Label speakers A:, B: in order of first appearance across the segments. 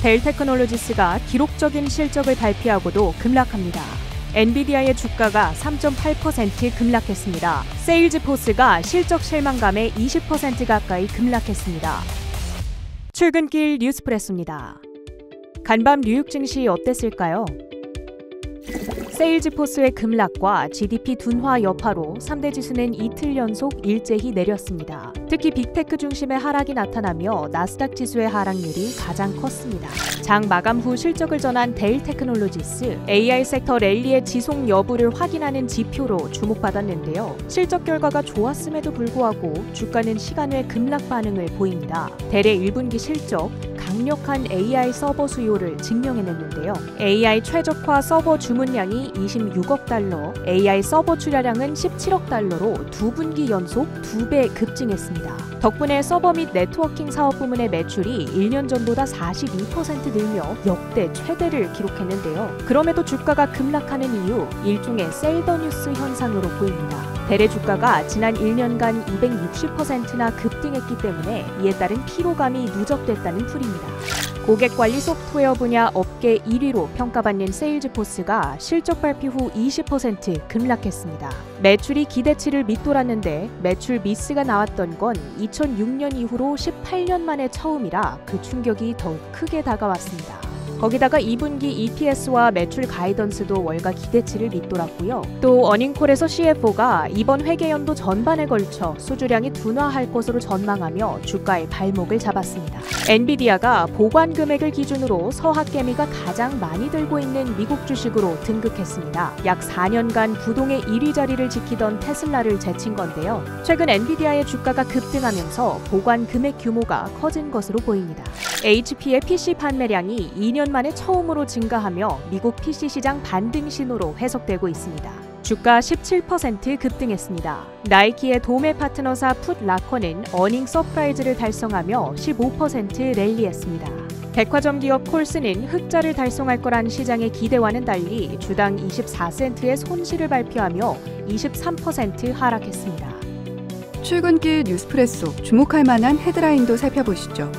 A: 델 테크놀로지스가 기록적인 실적을 발표하고도 급락합니다. 엔비디아의 주가가 3.8% 급락했습니다. 세일즈포스가 실적 실망감에 20% 가까이 급락했습니다. 출근길 뉴스프레소입니다. 간밤 뉴욕 증시 어땠을까요? 세일즈포스의 급락과 GDP 둔화 여파로 3대 지수는 이틀 연속 일제히 내렸습니다. 특히 빅테크 중심의 하락이 나타나며 나스닥 지수의 하락률이 가장 컸습니다. 장 마감 후 실적을 전한 델 테크놀로지스, AI 섹터 랠리의 지속 여부를 확인하는 지표로 주목받았는데요. 실적 결과가 좋았음에도 불구하고 주가는 시간 외 급락 반응을 보입니다. 델의 1분기 실적, 강력한 AI 서버 수요를 증명해냈는데요. AI 최적화 서버 주문량이 26억 달러, AI 서버 출하량은 17억 달러로 두 분기 연속 2배 급증했습니다. 덕분에 서버 및 네트워킹 사업 부문의 매출이 1년 전보다 42% 늘며 역대 최대를 기록했는데요. 그럼에도 주가가 급락하는 이유, 일종의 셀더뉴스 현상으로 보입니다. 델의 주가가 지난 1년간 260%나 급등했기 때문에 이에 따른 피로감이 누적됐다는 풀입니다. 고객관리 소프트웨어 분야 업계 1위로 평가받는 세일즈포스가 실적 발표 후 20% 급락했습니다. 매출이 기대치를 밑돌았는데 매출 미스가 나왔던 건 2006년 이후로 18년 만에 처음이라 그 충격이 더욱 크게 다가왔습니다. 거기다가 2분기 EPS와 매출 가이던스도 월가 기대치를 밑돌았고요. 또 어닝콜에서 CFO가 이번 회계연도 전반에 걸쳐 수주량이 둔화할 것으로 전망하며 주가의 발목을 잡았습니다. 엔비디아가 보관 금액을 기준으로 서학개미가 가장 많이 들고 있는 미국 주식으로 등극했습니다. 약 4년간 부동의 1위 자리를 지키던 테슬라를 제친 건데요. 최근 엔비디아의 주가가 급등하면서 보관 금액 규모가 커진 것으로 보입니다. HP의 PC 판매량이 2년 만에 처음으로 증가하며 미국 PC 시장 반등 신호로 해석되고 있습니다. 주가 17% 급등했습니다. 나이키의 도매 파트너사 풋라커는 어닝 서프라이즈를 달성하며 15% 랠리했습니다. 백화점 기업 콜스는 흑자를 달성할 거란 시장의 기대와는 달리 주당 24센트의 손실을 발표하며 23% 하락했습니다.
B: 출근길 뉴스프레소, 주목할 만한 헤드라인도 살펴보시죠.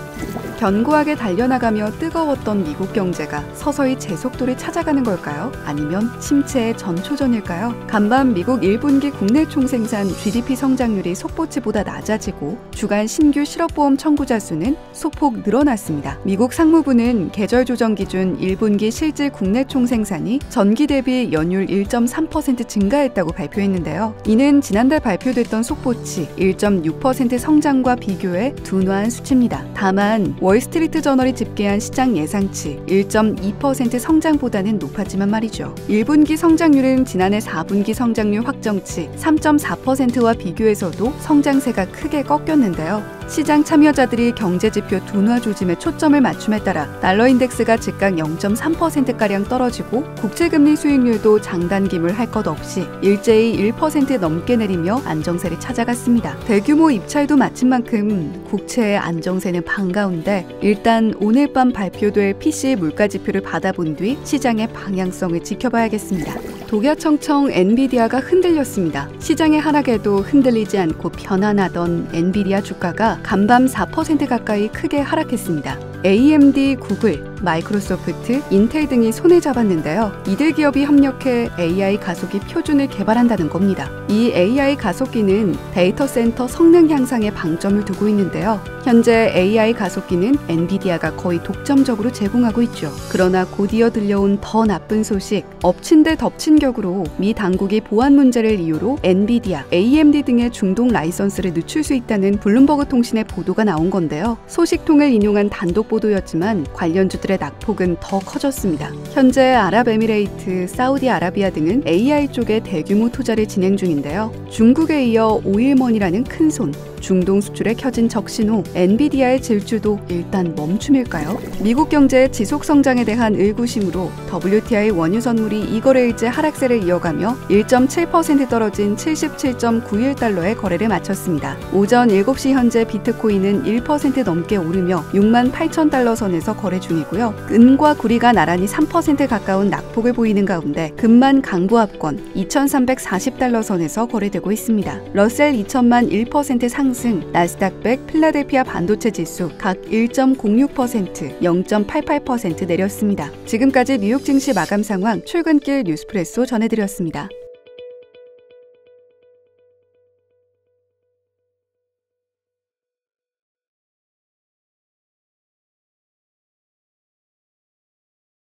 B: 견고하게 달려나가며 뜨거웠던 미국 경제가 서서히 제속도를 찾아가는 걸까요? 아니면 침체의 전초전일까요? 간밤 미국 1분기 국내 총생산 GDP 성장률이 속보치보다 낮아지고 주간 신규 실업보험 청구자 수는 소폭 늘어났습니다. 미국 상무부는 계절 조정 기준 1분기 실질 국내 총생산이 전기 대비 연율 1.3% 증가했다고 발표했는데요. 이는 지난달 발표됐던 속보치 1.6% 성장과 비교해 둔화한 수치입니다. 다만 월스트리트 저널이 집계한 시장 예상치 1.2% 성장보다는 높았지만 말이죠. 1분기 성장률은 지난해 4분기 성장률 확정치 3.4%와 비교해서도 성장세가 크게 꺾였는데요. 시장 참여자들이 경제지표 둔화 조짐에 초점을 맞춤에 따라 달러 인덱스가 즉각 0.3%가량 떨어지고 국채금리 수익률도 장단기물 할 것 없이 일제히 1% 넘게 내리며 안정세를 찾아갔습니다. 대규모 입찰도 마친 만큼 국채의 안정세는 반가운데 일단 오늘 밤 발표될 PC의 물가지표를 받아본 뒤 시장의 방향성을 지켜봐야겠습니다. 독야청청 엔비디아가 흔들렸습니다. 시장의 하락에도 흔들리지 않고 편안하던 엔비디아 주가가 간밤 4% 가까이 크게 하락했습니다. AMD, 구글, 마이크로소프트, 인텔 등이 손을 잡았는데요. 이들 기업이 협력해 AI 가속기 표준을 개발한다는 겁니다. 이 AI 가속기는 데이터 센터 성능 향상에 방점을 두고 있는데요. 현재 AI 가속기는 엔비디아가 거의 독점적으로 제공하고 있죠. 그러나 곧이어 들려온 더 나쁜 소식, 엎친 데 덮친 격으로 미 당국이 보안 문제를 이유로 엔비디아, AMD 등의 중동 라이선스를 늦출 수 있다는 블룸버그 통신의 보도가 나온 건데요. 소식통을 인용한 단독 보도였지만 관련주들의 낙폭은 더 커졌습니다. 현재 아랍에미레이트, 사우디아라비아 등은 AI 쪽에 대규모 투자를 진행 중인데요. 중국에 이어 오일머니라는 큰손, 중동 수출에 켜진 적신호, 엔비디아의 질주도 일단 멈춤일까요? 미국 경제의 지속 성장에 대한 의구심으로 WTI 원유 선물이 이거래일째 하락세를 이어가며 1.7% 떨어진 77.91달러에 거래를 마쳤습니다. 오전 7시 현재 비트코인은 1% 넘게 오르며 68,000달러 선에서 거래 중이고요. 은과 구리가 나란히 3% 가까운 낙폭을 보이는 가운데 금만 강보합권 2,340달러 선에서 거래되고 있습니다. 러셀 2000만 1% 상승 상승, 나스닥 100, 필라델피아 반도체 지수 각 1.06%, 0.88% 내렸습니다. 지금까지 뉴욕 증시 마감 상황 출근길 뉴스프레소 전해드렸습니다.